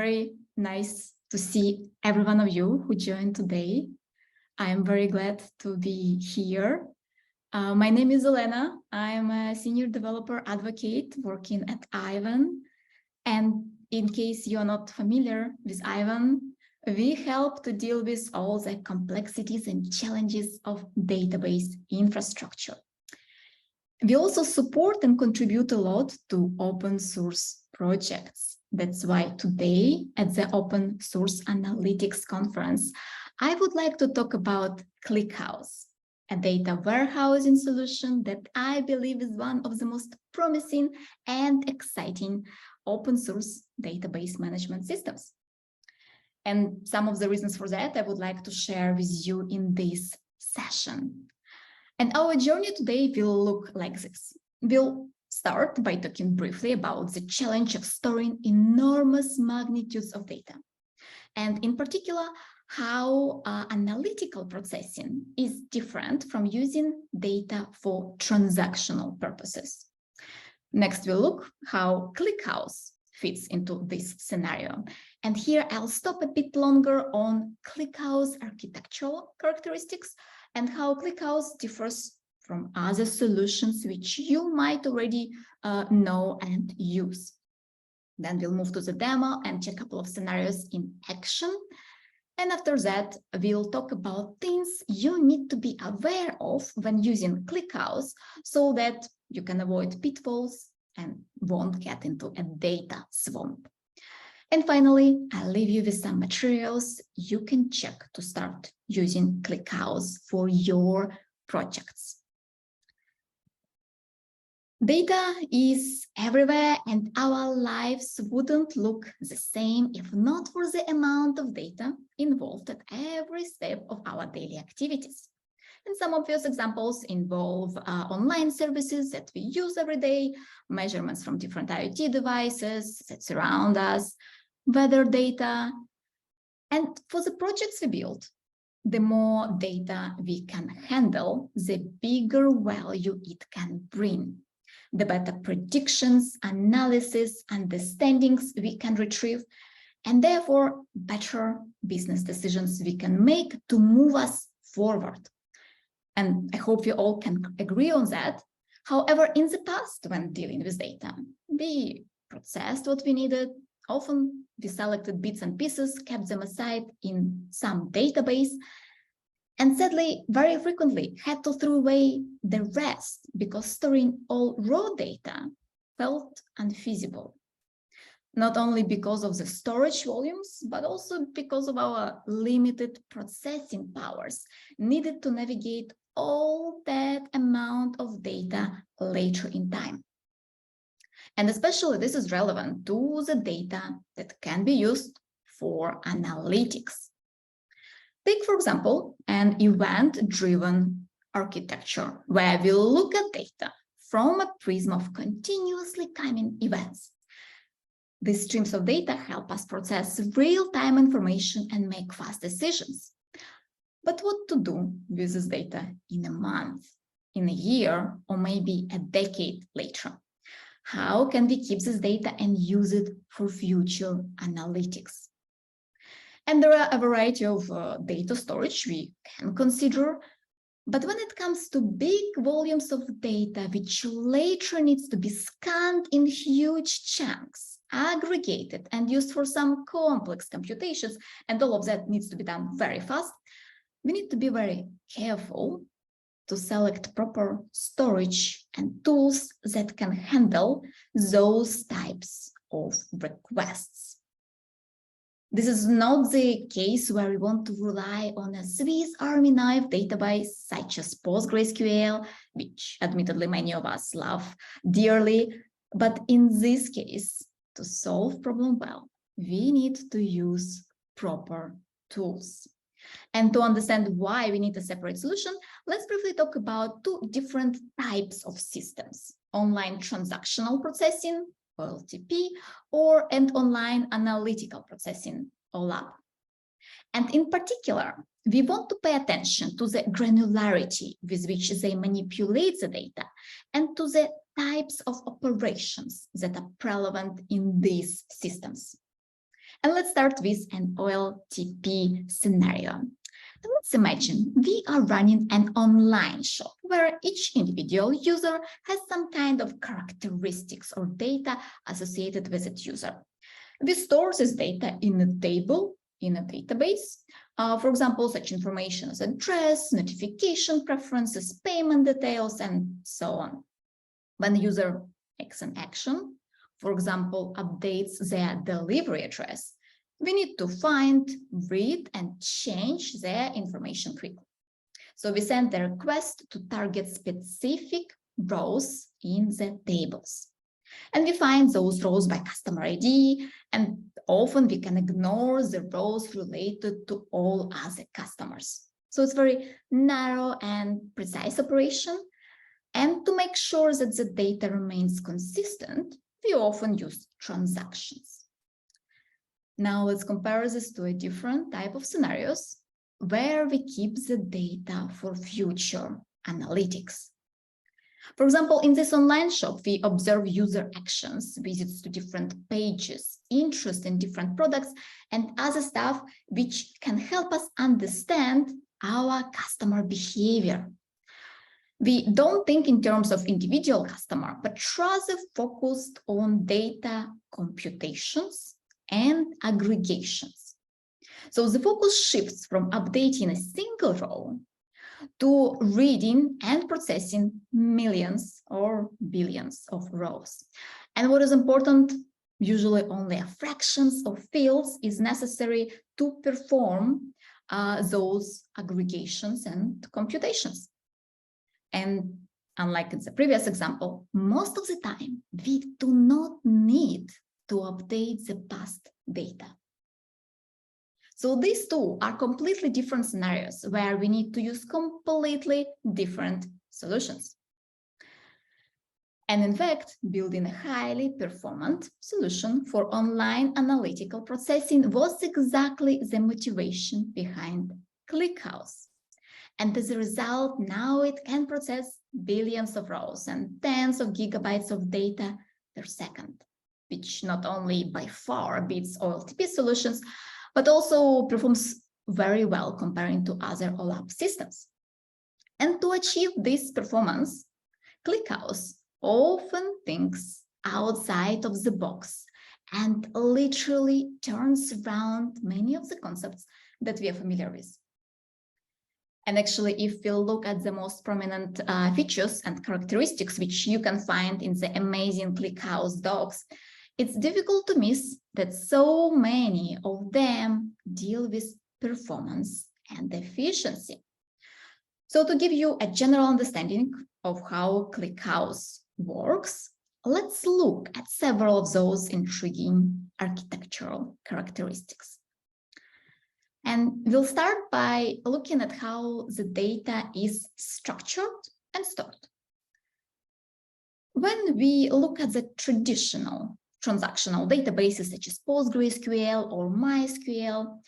very nice to see every one of you who joined today. I am very glad to be here. My name is Olena. I'm a senior developer advocate working at Aiven. And in case you're not familiar with Aiven, we help to deal with all the complexities and challenges of database infrastructure. We also support and contribute a lot to open source projects. That's why today at the Open Source Analytics Conference, I would like to talk about ClickHouse, a data warehousing solution that I believe is one of the most promising and exciting open source database management systems. And some of the reasons for that I would like to share with you in this session. And our journey today will look like this. We'll start by talking briefly about the challenge of storing enormous magnitudes of data. And in particular, how analytical processing is different from using data for transactional purposes. Next, we'll look how ClickHouse fits into this scenario. And here I'll stop a bit longer on ClickHouse architectural characteristics and how ClickHouse differs from other solutions which you might already know and use. Then we'll move to the demo and check a couple of scenarios in action. And after that, we'll talk about things you need to be aware of when using ClickHouse so that you can avoid pitfalls and won't get into a data swamp. And finally, I'll leave you with some materials you can check to start using ClickHouse for your projects. Data is everywhere and our lives wouldn't look the same if not for the amount of data involved at every step of our daily activities. And some obvious examples involve online services that we use every day, measurements from different IoT devices that surround us, weather data. And for the projects we build, the more data we can handle, the bigger value it can bring. The better predictions, analysis, understandings we can retrieve, and therefore better business decisions we can make to move us forward. And I hope you all can agree on that. However, in the past, when dealing with data, we processed what we needed. Often we selected bits and pieces, kept them aside in some database, and sadly, very frequently had to throw away the rest because storing all raw data felt unfeasible. Not only because of the storage volumes, but also because of our limited processing powers needed to navigate all that amount of data later in time. And especially this is relevant to the data that can be used for analytics. Take, for example, an event-driven architecture where we look at data from a prism of continuously coming events. These streams of data help us process real-time information and make fast decisions. But what to do with this data in a month, in a year, or maybe a decade later? How can we keep this data and use it for future analytics? And there are a variety of data storage we can consider. But when it comes to big volumes of data, which later needs to be scanned in huge chunks, aggregated and used for some complex computations, and all of that needs to be done very fast, we need to be very careful to select proper storage and tools that can handle those types of requests. This is not the case where we want to rely on a Swiss Army knife database such as PostgreSQL, which admittedly many of us love dearly. But in this case, to solve problem well, we need to use proper tools. And to understand why we need a separate solution, let's briefly talk about two different types of systems: online transactional processing, OLTP, and online analytical processing, OLAP. And in particular, we want to pay attention to the granularity with which they manipulate the data and to the types of operations that are relevant in these systems. And let's start with an OLTP scenario. Let's imagine we are running an online shop where each individual user has some kind of characteristics or data associated with its user. We store this data in a table, in a database. For example, such information as address, notification preferences, payment details, and so on. When the user makes an action, for example, updates their delivery address, we need to find, read, and change their information quickly. So we send the request to target specific rows in the tables. And we find those rows by customer ID, and often we can ignore the rows related to all other customers. So it's very narrow and precise operation. And to make sure that the data remains consistent, we often use transactions. Now let's compare this to a different type of scenarios where we keep the data for future analytics. For example, in this online shop, we observe user actions, visits to different pages, interest in different products, and other stuff which can help us understand our customer behavior. We don't think in terms of individual customer, but rather focused on data computations and aggregations. So the focus shifts from updating a single row to reading and processing millions or billions of rows. And what is important, usually only a fraction of fields is necessary to perform those aggregations and computations. And unlike in the previous example, most of the time, we do not need to update the past data. So these two are completely different scenarios where we need to use completely different solutions. And in fact, building a highly performant solution for online analytical processing was exactly the motivation behind ClickHouse. And as a result, now it can process billions of rows and tens of gigabytes of data per second, which not only by far beats OLTP solutions, but also performs very well comparing to other OLAP systems. And to achieve this performance, ClickHouse often thinks outside of the box and literally turns around many of the concepts that we are familiar with. And actually, if we look at the most prominent features and characteristics which you can find in the amazing ClickHouse docs, it's difficult to miss that so many of them deal with performance and efficiency. So to give you a general understanding of how ClickHouse works, let's look at several of those intriguing architectural characteristics. And we'll start by looking at how the data is structured and stored. When we look at the traditional transactional databases such as PostgreSQL or MySQL,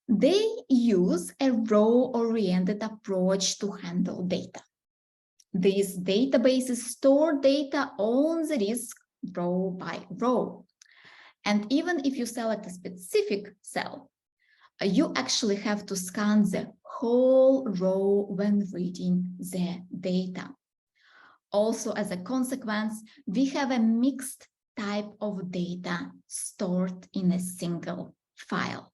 they use a row-oriented approach to handle data. These databases store data on the disk row by row. And even if you select a specific cell, you actually have to scan the whole row when reading the data. Also, as a consequence, we have a mixed type of data stored in a single file.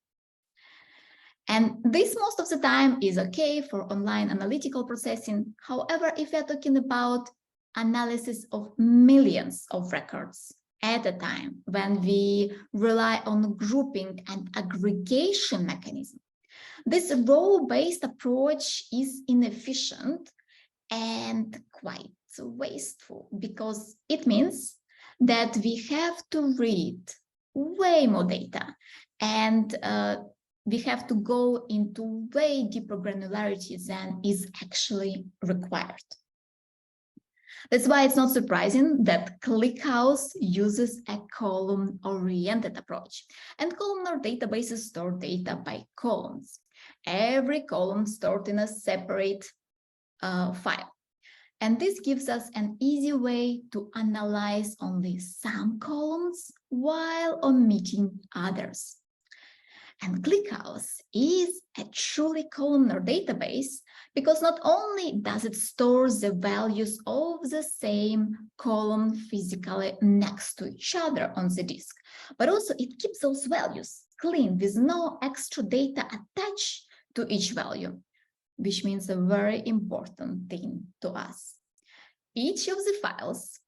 And this most of the time is okay for online analytical processing. However, if we're talking about analysis of millions of records at a time, when we rely on grouping and aggregation mechanism, this row-based approach is inefficient and quite wasteful, because it means that we have to read way more data, and we have to go into way deeper granularity than is actually required. That's why it's not surprising that ClickHouse uses a column-oriented approach, and columnar databases store data by columns. Every column stored in a separate file. And this gives us an easy way to analyze only some columns while omitting others. And ClickHouse is a truly columnar database because not only does it store the values of the same column physically next to each other on the disk, but also it keeps those values clean with no extra data attached to each value, which means a very important thing to us. Each of the files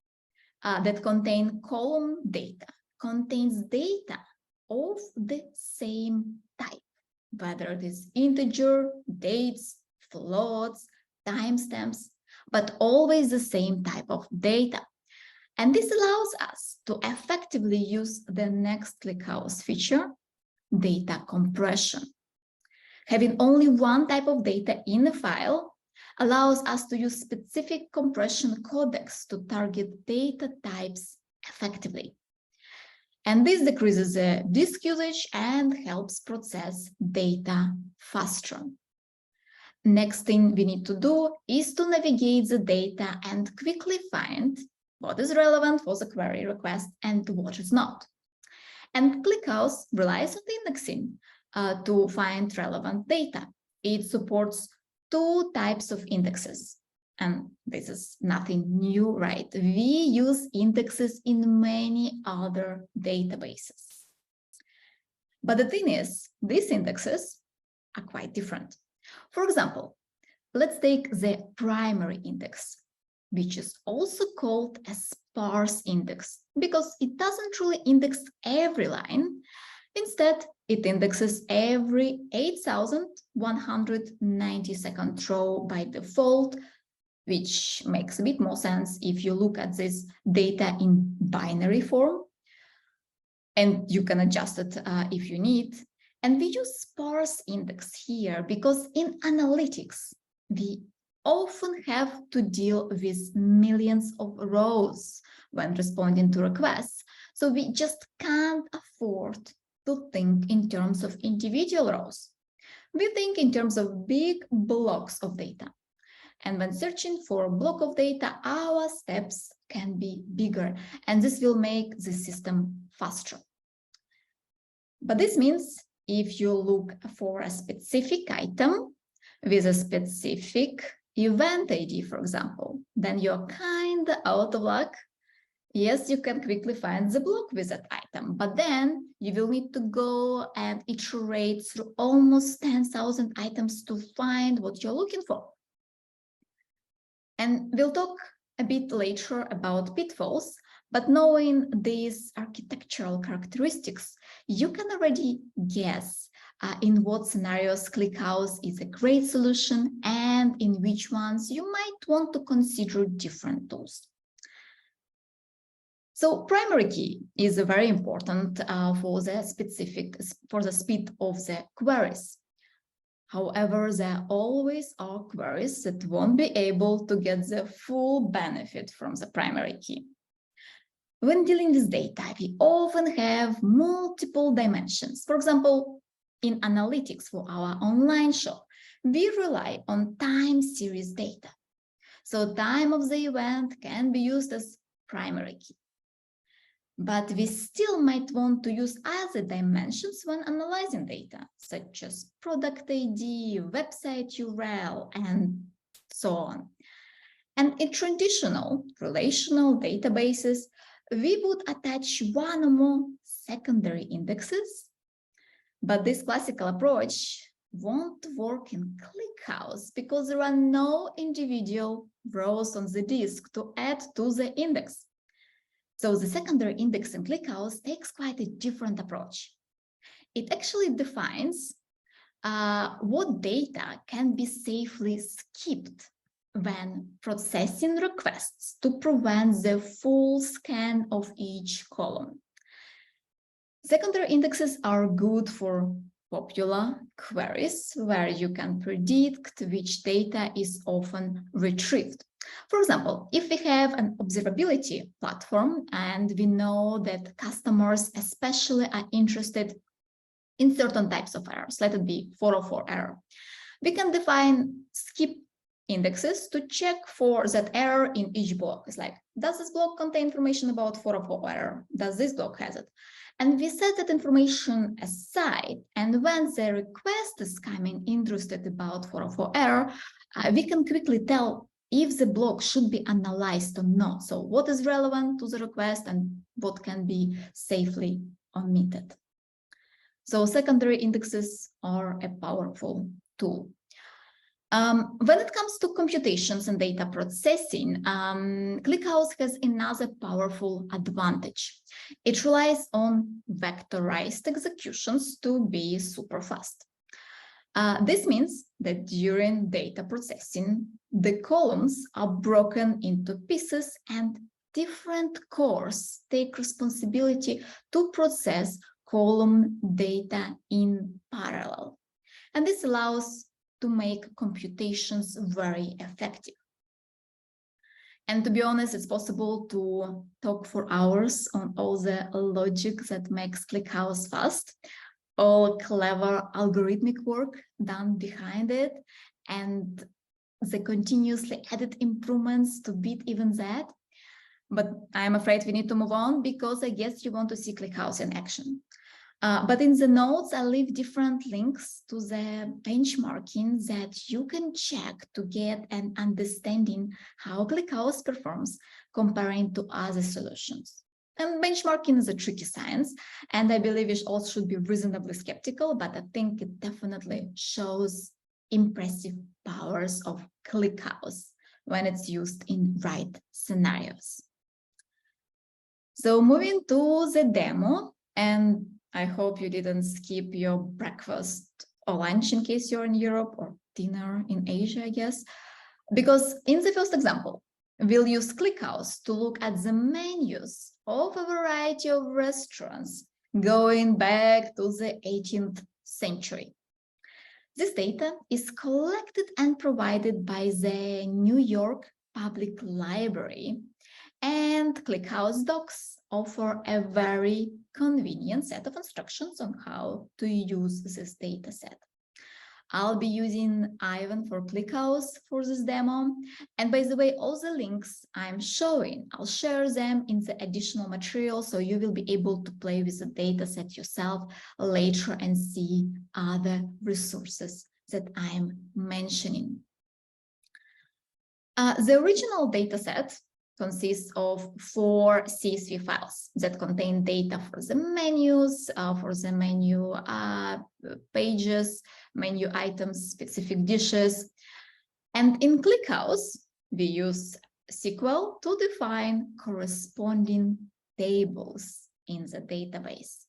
that contain column data contains data of the same type, whether it is integer, dates, floats, timestamps, but always the same type of data. And this allows us to effectively use the next ClickHouse feature, data compression. Having only one type of data in a file allows us to use specific compression codecs to target data types effectively. And this decreases the disk usage and helps process data faster. Next thing we need to do is to navigate the data and quickly find what is relevant for the query request and what is not. And ClickHouse relies on the indexing to find relevant data. It supports two types of indexes. And this is nothing new, right? We use indexes in many other databases. But the thing is, these indexes are quite different. For example, let's take the primary index, which is also called a sparse index because it doesn't really index every line. Instead, it indexes every 8,192nd row by default, which makes a bit more sense if you look at this data in binary form, and you can adjust it if you need. And we use sparse index here because in analytics, we often have to deal with millions of rows when responding to requests. So we just can't afford to think in terms of individual rows. We think in terms of big blocks of data. And when searching for a block of data, our steps can be bigger, and this will make the system faster. But this means if you look for a specific item with a specific event ID, for example, then you're kind of out of luck. Yes, you can quickly find the block with that item, but then you will need to go and iterate through almost 10,000 items to find what you're looking for. And we'll talk a bit later about pitfalls, but knowing these architectural characteristics, you can already guess in what scenarios ClickHouse is a great solution and in which ones you might want to consider different tools. So primary key is very important for the speed of the queries. However, there always are queries that won't be able to get the full benefit from the primary key. When dealing with data, we often have multiple dimensions. For example, in analytics for our online shop, we rely on time series data. So time of the event can be used as primary key. But we still might want to use other dimensions when analyzing data, such as product ID, website URL, and so on. And in traditional relational databases, we would attach one or more secondary indexes, but this classical approach won't work in ClickHouse because there are no individual rows on the disk to add to the index. So the secondary index in ClickHouse takes quite a different approach. It actually defines what data can be safely skipped when processing requests to prevent the full scan of each column. Secondary indexes are good for popular queries where you can predict which data is often retrieved. For example, if we have an observability platform and we know that customers especially are interested in certain types of errors, let it be 404 error, we can define skip indexes to check for that error in each block. It's like, does this block contain information about 404 error? Does this block has it? And we set that information aside. And when the request is coming interested about 404 error, we can quickly tell if the block should be analyzed or not. So what is relevant to the request and what can be safely omitted. So secondary indexes are a powerful tool. When it comes to computations and data processing, ClickHouse has another powerful advantage. It relies on vectorized executions to be super fast. This means that during data processing, the columns are broken into pieces and different cores take responsibility to process column data in parallel. And this allows to make computations very effective. And to be honest, it's possible to talk for hours on all the logic that makes ClickHouse fast, all clever algorithmic work done behind it, and the continuously added improvements to beat even that. But I'm afraid we need to move on because I guess you want to see ClickHouse in action. But in the notes, I leave different links to the benchmarking that you can check to get an understanding how ClickHouse performs comparing to other solutions. And benchmarking is a tricky science, and I believe you all should be reasonably skeptical, but I think it definitely shows impressive powers of ClickHouse when it's used in right scenarios. So moving to the demo, and I hope you didn't skip your breakfast or lunch in case you're in Europe, or dinner in Asia, I guess. Because in the first example, we'll use ClickHouse to look at the menus of a variety of restaurants going back to the 18th century. This data is collected and provided by the New York Public Library, and ClickHouse docs offer a very convenient set of instructions on how to use this data set. I'll be using Aiven for ClickHouse for this demo. And by the way, all the links I'm showing, I'll share them in the additional material, so you will be able to play with the data set yourself later and see other resources that I'm mentioning. The original data set consists of 4 CSV files that contain data for the menus, for the menu pages, menu items, specific dishes. And in ClickHouse, we use SQL to define corresponding tables in the database.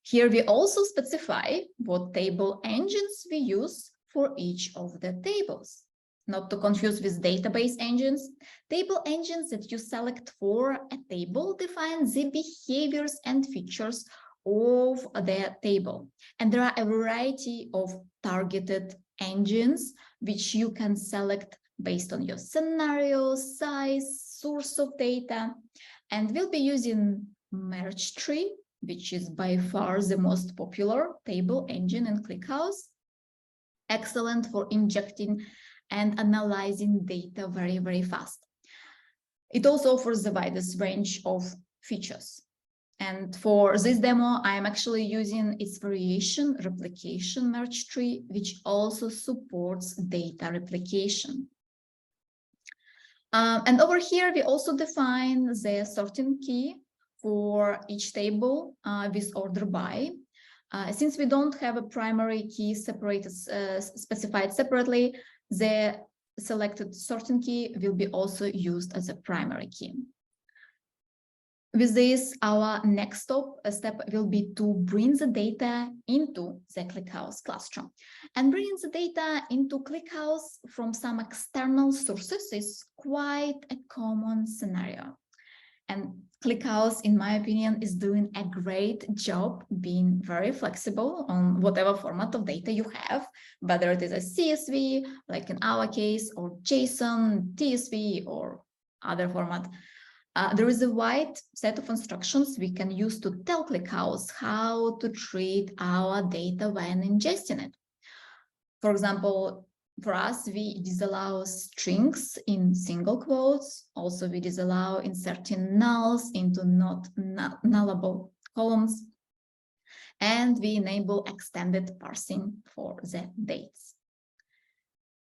Here we also specify what table engines we use for each of the tables. Not to confuse with database engines, table engines that you select for a table define the behaviors and features of the table. And there are a variety of targeted engines which you can select based on your scenario, size, source of data. And we'll be using merge tree, which is by far the most popular table engine in ClickHouse. Excellent for injecting and analyzing data very, very fast. It also offers the widest range of features. And for this demo, I'm actually using its variation replication merge tree, which also supports data replication. And over here, we also define the sorting key for each table with order by. Since we don't have a primary key separated, specified separately, the selected sorting key will be also used as a primary key. With this, our next step will be to bring the data into the ClickHouse cluster. And bringing the data into ClickHouse from some external sources is quite a common scenario. And ClickHouse, in my opinion, is doing a great job being very flexible on whatever format of data you have, whether it is a CSV, like in our case, or JSON, TSV, or other format. There is a wide set of instructions we can use to tell ClickHouse how to treat our data when ingesting it. For example, for us, we disallow strings in single quotes. Also, we disallow inserting nulls into not nullable columns, and we enable extended parsing for the dates.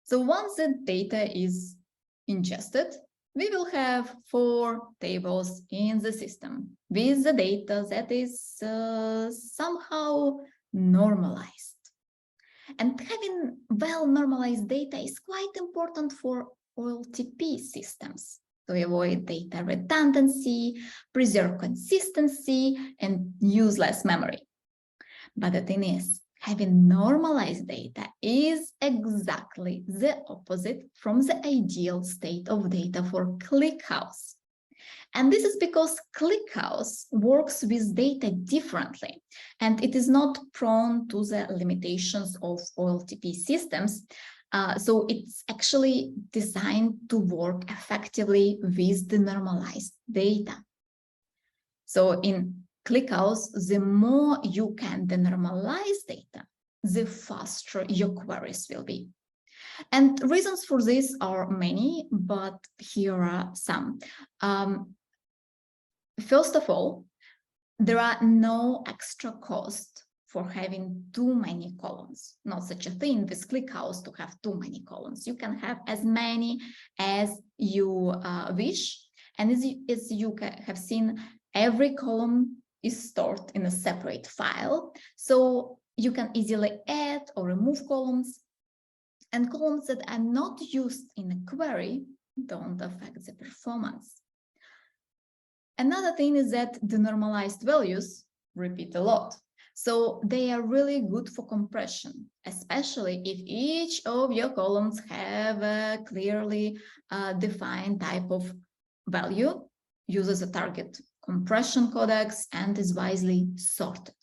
So once the data is ingested, we will have 4 tables in the system with the data that is somehow normalized. And having well-normalized data is quite important for OLTP systems to avoid data redundancy, preserve consistency, and use less memory. But the thing is, having normalized data is exactly the opposite from the ideal state of data for ClickHouse. And this is because ClickHouse works with data differently, and it is not prone to the limitations of OLTP systems. So it's actually designed to work effectively with the normalized data. So in ClickHouse, the more you can denormalize data, the faster your queries will be. And reasons for this are many, but here are some. First of all, there are no extra costs for having too many columns. Not such a thing with ClickHouse to have too many columns. You can have as many as you wish. And as you have seen, every column is stored in a separate file. So you can easily add or remove columns. And columns that are not used in a query don't affect the performance. Another thing is that the normalized values repeat a lot. So they are really good for compression, especially if each of your columns have a clearly defined type of value, uses a target compression codex, and is wisely sorted.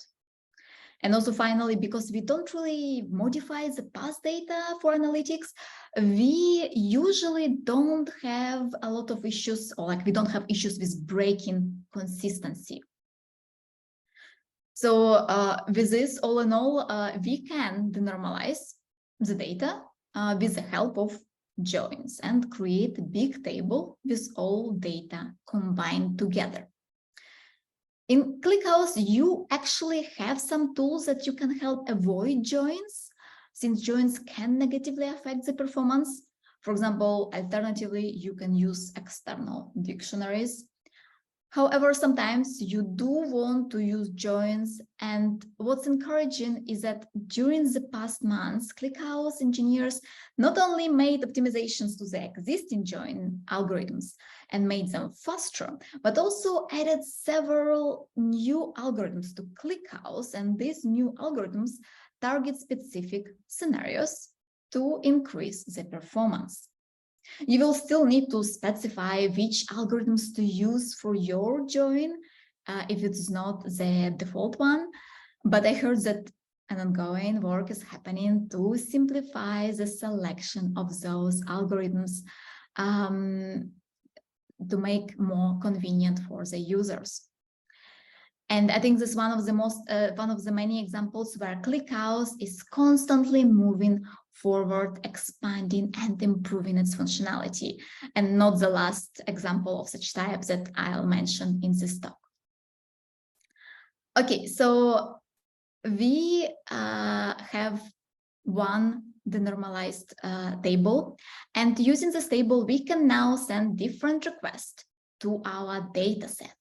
And also finally, because we don't really modify the past data for analytics, we usually don't have a lot of issues, or like we don't have issues with breaking consistency. So with this, all in all, we can denormalize the data with the help of joins and create a big table with all data combined together. In ClickHouse, you actually have some tools that you can help avoid joins, since joins can negatively affect the performance. For example, alternatively, you can use external dictionaries. However, sometimes you do want to use joins, and what's encouraging is that during the past months, ClickHouse engineers not only made optimizations to the existing join algorithms and made them faster, but also added several new algorithms to ClickHouse, and these new algorithms target specific scenarios to increase the performance. You will still need to specify which algorithms to use for your join if it's not the default one. But I heard that an ongoing work is happening to simplify the selection of those algorithms to make more convenient for the users. And I think this is one of the many examples where ClickHouse is constantly moving forward, expanding and improving its functionality, and not the last example of such type that I'll mention in this talk. Okay, so we have one denormalized table, and using this table, we can now send different requests to our data set.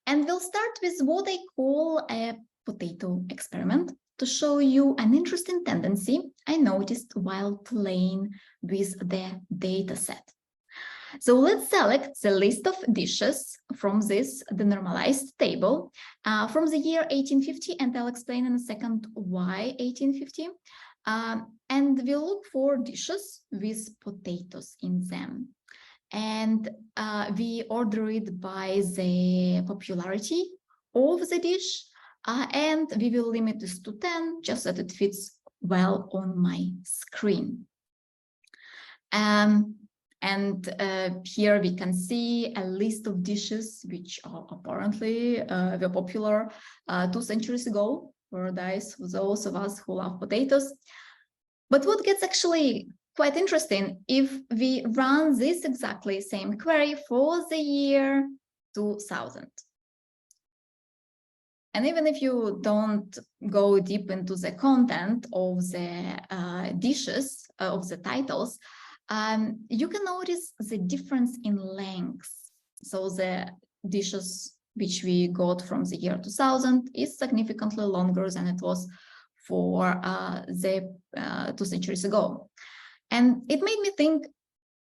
And we'll start with what I call a potato experiment to show you an interesting tendency I noticed while playing with the data set. So let's select the list of dishes from this denormalized table from the year 1850, and I'll explain in a second why 1850. And we'll look for dishes with potatoes in them. And we order it by the popularity of the dish, and we will limit this to 10, just so that it fits well on my screen. And here we can see a list of dishes which are apparently were popular 2 centuries ago for those of us who love potatoes. But what gets actually quite interesting if we run this exactly same query for the year 2000. And even if you don't go deep into the content of the dishes, of the titles, you can notice the difference in length. So the dishes which we got from the year 2000 is significantly longer than it was for the 2 centuries ago. And it made me think,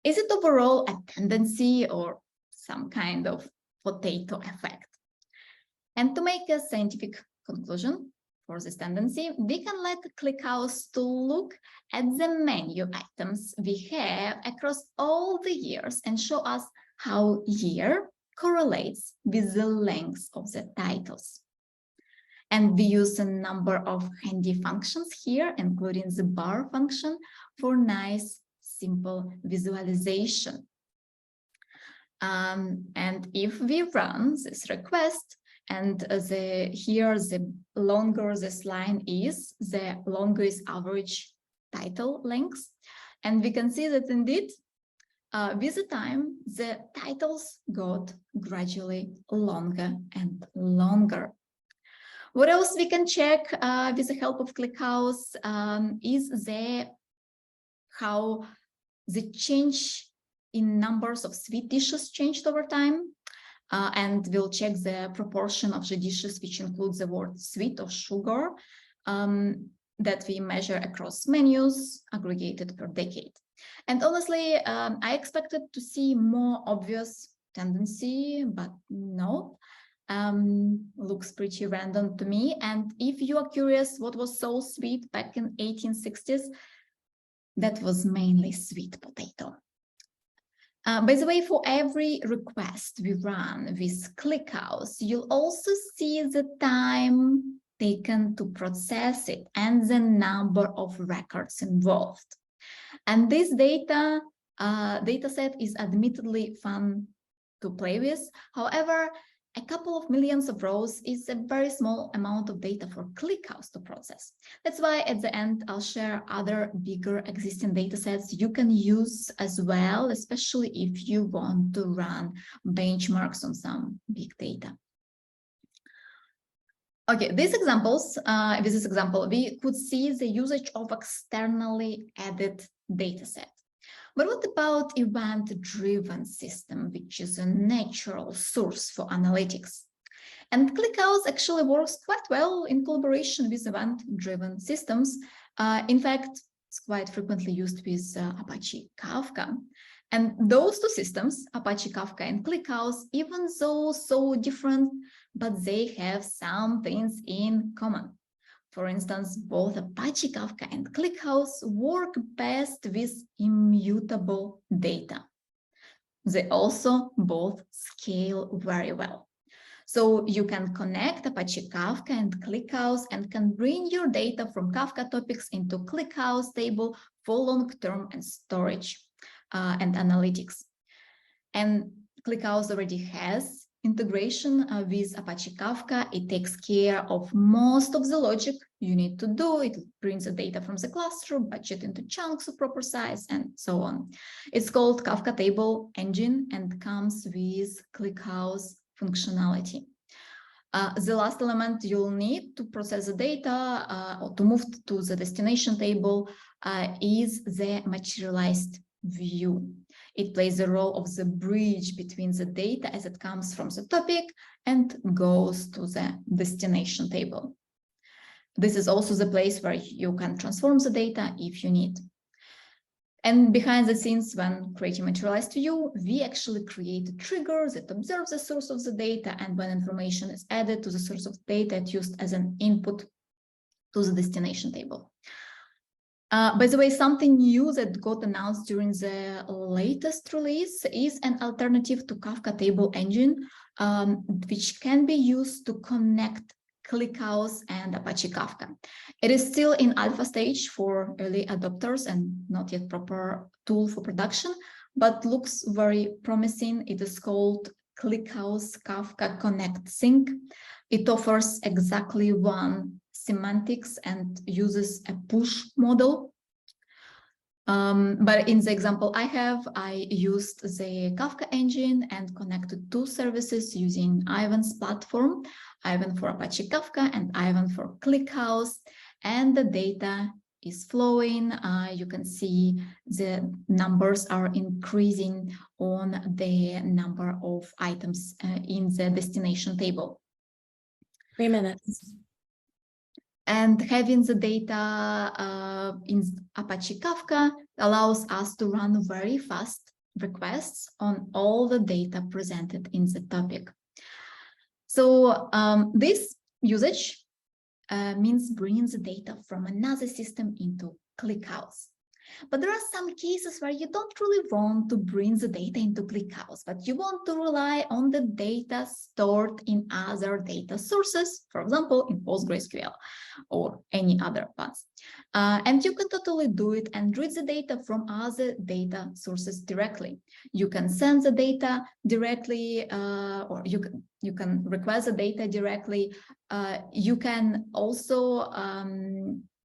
is it overall a tendency or some kind of potato effect? And to make a scientific conclusion for this tendency, we can let ClickHouse tool look at the menu items we have across all the years and show us how year correlates with the length of the titles. And we use a number of handy functions here, including the bar function, for nice, simple visualization. And if we run this request, and here the longer this line is, the longer is average title length. And we can see that indeed, with the time, the titles got gradually longer and longer. What else we can check with the help of ClickHouse is how the change in numbers of sweet dishes changed over time. And we'll check the proportion of the dishes which include the word sweet or sugar that we measure across menus aggregated per decade. And honestly, I expected to see more obvious tendency, but no, looks pretty random to me. And if you are curious what was so sweet back in 1860s, that was mainly sweet potato. By the way, for every request we run with ClickHouse, you'll also see the time taken to process it and the number of records involved. And this dataset is admittedly fun to play with. However, a couple of millions of rows is a very small amount of data for ClickHouse to process. That's why at the end, I'll share other bigger existing datasets you can use as well, especially if you want to run benchmarks on some big data. Okay, these examples, with this example, we could see the usage of externally added dataset. But what about event-driven system, which is a natural source for analytics? And ClickHouse actually works quite well in collaboration with event-driven systems. In fact, it's quite frequently used with Apache Kafka. And those two systems, Apache Kafka and ClickHouse, even though so different, but they have some things in common. For instance, both Apache Kafka and ClickHouse work best with immutable data. They also both scale very well. So you can connect Apache Kafka and ClickHouse and can bring your data from Kafka topics into ClickHouse table for long-term and storage and analytics. And ClickHouse already has integration with Apache Kafka. It takes care of most of the logic you need to do. It brings the data from the cluster, batch it into chunks of proper size, and so on. It's called Kafka Table Engine and comes with ClickHouse functionality. The last element you'll need to process the data or to move to the destination table is the materialized view. It plays the role of the bridge between the data as it comes from the topic and goes to the destination table. This is also the place where you can transform the data if you need. And behind the scenes, when creating materialized view, we actually create a trigger that observes the source of the data, and when information is added to the source of data, it's used as an input to the destination table. By the way, something new that got announced during the latest release is an alternative to Kafka Table Engine, which can be used to connect ClickHouse and Apache Kafka. It is still in alpha stage for early adopters and not yet proper tool for production, but looks very promising. It is called ClickHouse Kafka Connect Sync. It offers exactly one semantics and uses a push model. But in the example I used the Kafka engine and connected two services using Aiven's platform, Aiven for Apache Kafka and Aiven for ClickHouse, and the data is flowing. You can see the numbers are increasing on the number of items in the destination table. 3 minutes. And having the data in Apache Kafka allows us to run very fast requests on all the data presented in the topic. So this usage means bringing the data from another system into ClickHouse. But there are some cases where you don't really want to bring the data into ClickHouse, but you want to rely on the data stored in other data sources, for example, in PostgreSQL or any other ones. And you can totally do it and read the data from other data sources directly. You can send the data directly, or you can request the data directly. You can also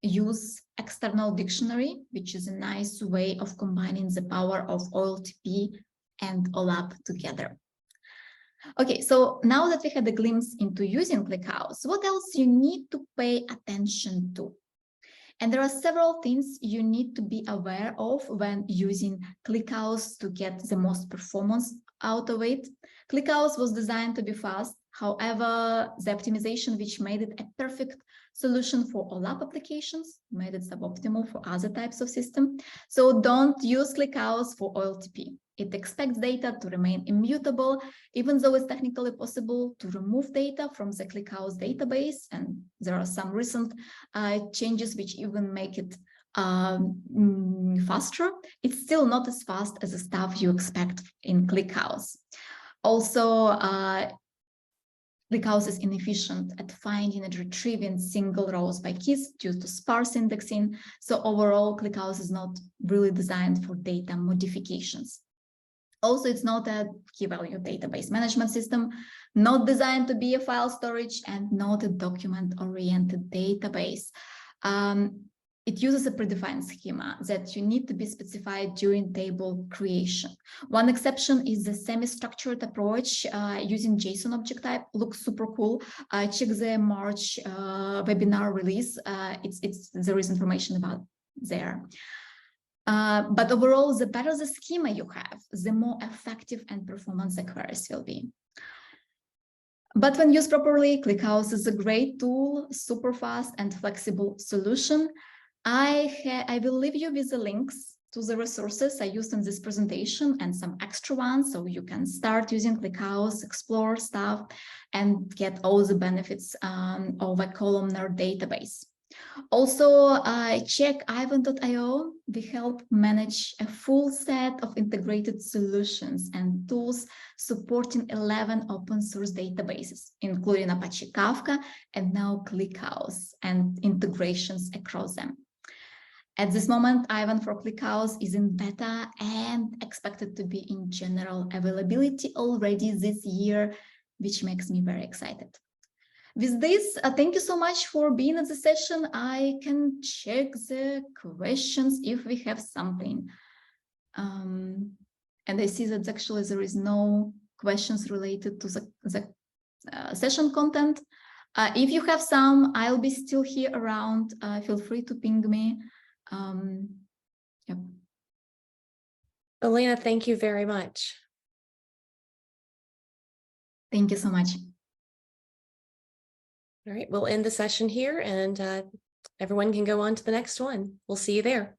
use external dictionary, which is a nice way of combining the power of OLTP and OLAP together. Okay, so now that we had a glimpse into using ClickHouse, what else you need to pay attention to? And there are several things you need to be aware of when using ClickHouse to get the most performance out of it. ClickHouse was designed to be fast. However, the optimization which made it a perfect solution for OLAP applications made it suboptimal for other types of system. So don't use ClickHouse for OLTP. It expects data to remain immutable, even though it's technically possible to remove data from the ClickHouse database. And there are some recent changes which even make it faster. It's still not as fast as the stuff you expect in ClickHouse. Also, ClickHouse is inefficient at finding and retrieving single rows by keys due to sparse indexing. So overall, ClickHouse is not really designed for data modifications. Also, it's not a key-value database management system, not designed to be a file storage, and not a document-oriented database. It uses a predefined schema that you need to be specified during table creation. One exception is the semi-structured approach using JSON object type. Looks super cool. Check the March webinar release. There is information about there. But overall, the better the schema you have, the more effective and performance the queries will be. But when used properly, ClickHouse is a great tool, super fast and flexible solution. I will leave you with the links to the resources I used in this presentation and some extra ones, so you can start using ClickHouse, explore stuff, and get all the benefits of a columnar database. Also, check Aiven.io. We help manage a full set of integrated solutions and tools supporting 11 open source databases, including Apache Kafka and now ClickHouse, and integrations across them. At this moment, Aiven for ClickHouse is in beta and expected to be in general availability already this year, which makes me very excited. With this, thank you so much for being at the session. I can check the questions if we have something. And I see that actually there is no questions related to the session content. If you have some, I'll be still here around. Feel free to ping me. Yep. Olena, thank you very much. Thank you so much. All right, we'll end the session here and everyone can go on to the next one. We'll see you there.